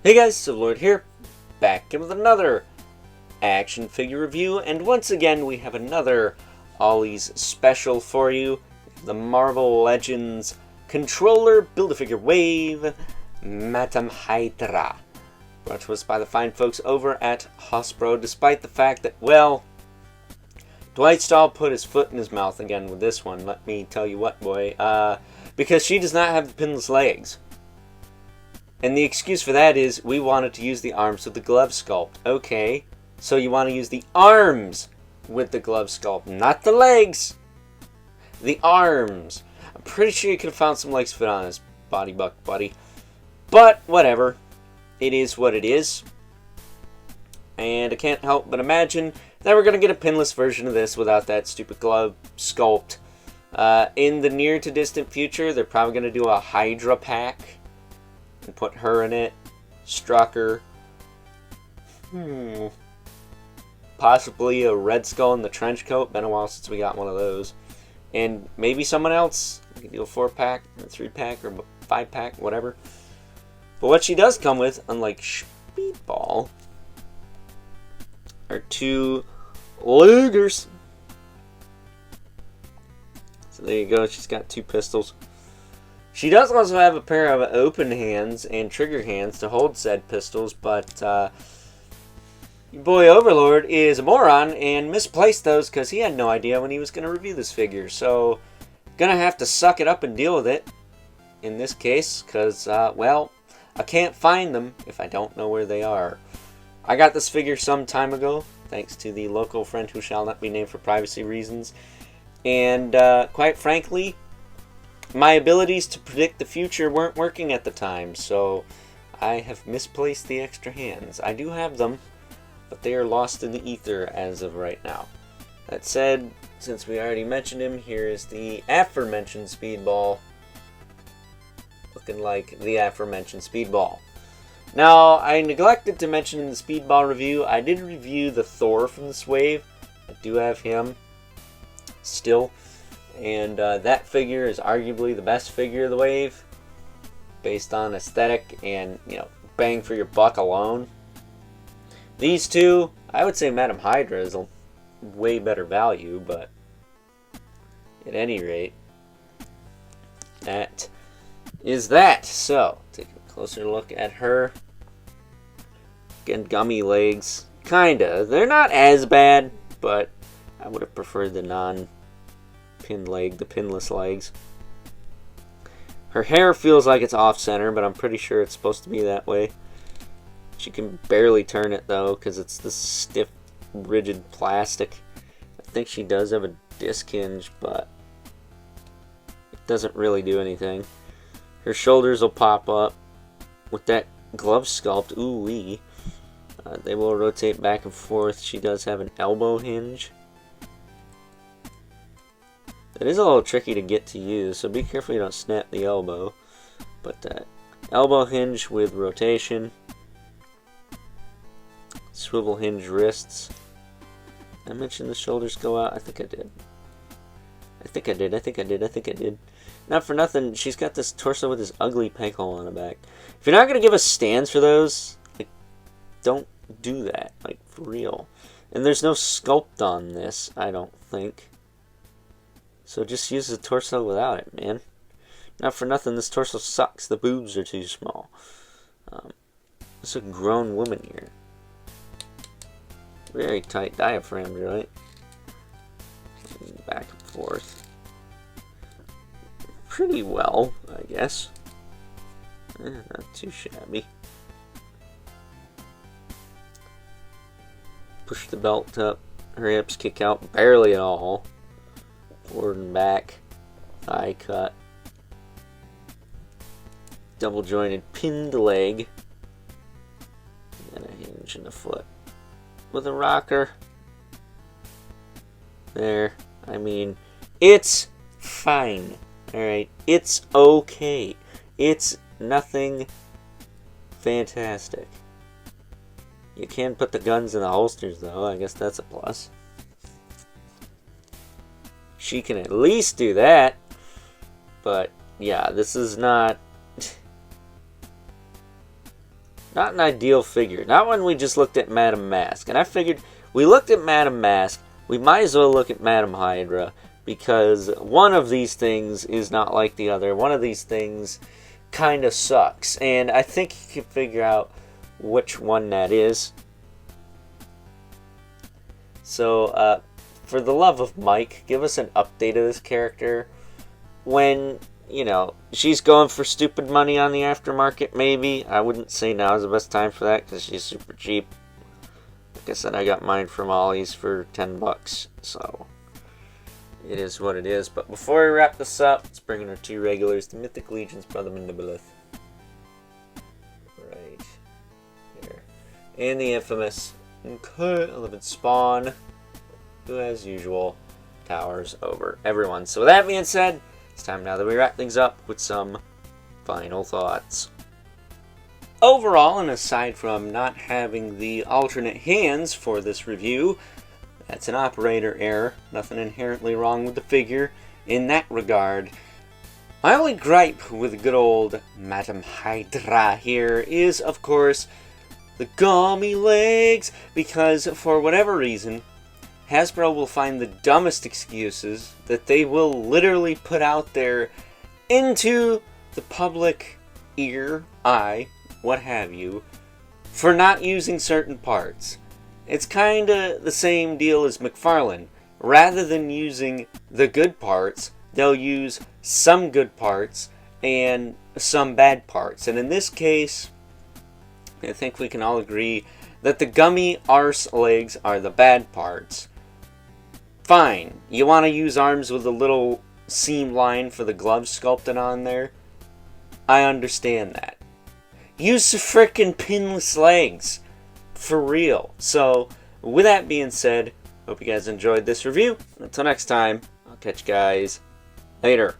Hey guys, Lord here, back with another action figure review, and once again we have another Ollie's special for you, the Marvel Legends Controller Build-A-Figure Wave, Madam Hydra, brought to us by the fine folks over at Hasbro, despite the fact that, well, Dwight Stahl put his foot in his mouth again with this one, let me tell you what, boy, because she does not have the pinless legs. And the excuse for that is, we wanted to use the arms with the glove sculpt. Okay, so you want to use the arms with the glove sculpt, not the legs. The arms. I'm pretty sure you could have found some legs fit on this body buck, buddy. But, whatever. It is what it is. And I can't help but imagine that we're going to get a pinless version of this without that stupid glove sculpt. In the near to distant future, they're probably going to do a Hydra pack. And put her in it. Strucker. Possibly a Red Skull in the trench coat. Been a while since we got one of those. And maybe someone else. We can do a 4-pack, or a 3-pack, or a 5-pack, whatever. But what she does come with, unlike Speedball, are 2 Lugers. So there you go. She's got 2 pistols. She does also have a pair of open hands and trigger hands to hold said pistols, but your boy Overlord is a moron and misplaced those because he had no idea when he was going to review this figure. So, gonna have to suck it up and deal with it in this case because, well, I can't find them if I don't know where they are. I got this figure some time ago, thanks to the local friend who shall not be named for privacy reasons, and quite frankly, my abilities to predict the future weren't working at the time, so I have misplaced the extra hands. I do have them, but they are lost in the ether as of right now. That said, since we already mentioned him, here is the aforementioned Speedball, looking like the aforementioned Speedball. Now, I neglected to mention in the Speedball review, I did review the Thor from this wave. I do have him still. And that figure is arguably the best figure of the wave, based on aesthetic and, you know, bang for your buck alone. These two, I would say Madam Hydra is a way better value, but at any rate, that is that. So, take a closer look at her. Again, gummy legs, kinda. They're not as bad, but I would have preferred the non-pin leg, the pinless legs. Her hair feels like it's off-center, but I'm pretty sure it's supposed to be that way. She can barely turn it, though, because it's this stiff, rigid plastic. I think she does have a disc hinge, but it doesn't really do anything. Her shoulders will pop up with that glove sculpt. Ooh-wee. They will rotate back and forth. She does have an elbow hinge. It is a little tricky to get to use, so be careful you don't snap the elbow. But elbow hinge with rotation. Swivel hinge wrists. I mentioned the shoulders go out. I think I did. I think I did. Not for nothing, she's got this torso with this ugly peg hole on the back. If you're not going to give us stands for those, like, don't do that. Like, for real. And there's no sculpt on this, I don't think. So just use the torso without it, man. Not for nothing, this torso sucks. The boobs are too small. It's a grown woman here. Very tight diaphragm, right? Back and forth. Pretty well, I guess. Not too shabby. Push the belt up. Her hips kick out barely at all. Forward and back, thigh cut, double jointed pinned leg, and a hinge in the foot with a rocker. There, I mean, it's fine, alright, it's okay, it's nothing fantastic. You can put the guns in the holsters though, I guess that's a plus. She can at least do that, but yeah, this is not Not an ideal figure. Not when we just looked at Madame Mask. And I figured, we looked at Madame Mask, we might as well look at Madame Hydra, because one of these things is not like the other. One of these things kind of sucks. And I think you can figure out which one that is. So, for the love of Mike, give us an update of this character. When, you know, she's going for stupid money on the aftermarket, maybe. I wouldn't say now is the best time for that, because she's super cheap. Like I said, I got mine from Ollie's for $10, so it is what it is. But before we wrap this up, let's bring in our 2 regulars, the Mythic Legion's Brother Mandibolith. Right here. And the infamous 11 Spawn, who, as usual, towers over everyone. So with that being said, it's time now that we wrap things up with some final thoughts. Overall, and aside from not having the alternate hands for this review, that's an operator error. Nothing inherently wrong with the figure in that regard. My only gripe with the good old Madame Hydra here is, of course, the gummy legs, because for whatever reason, Hasbro will find the dumbest excuses that they will literally put out there into the public ear, eye, what have you, for not using certain parts. It's kinda the same deal as McFarlane. Rather than using the good parts, they'll use some good parts and some bad parts. And in this case, I think we can all agree that the gummy arse legs are the bad parts. Fine, you want to use arms with a little seam line for the gloves sculpted on there? I understand that. Use the frickin' pinless legs. For real. So, with that being said, hope you guys enjoyed this review. Until next time, I'll catch you guys later.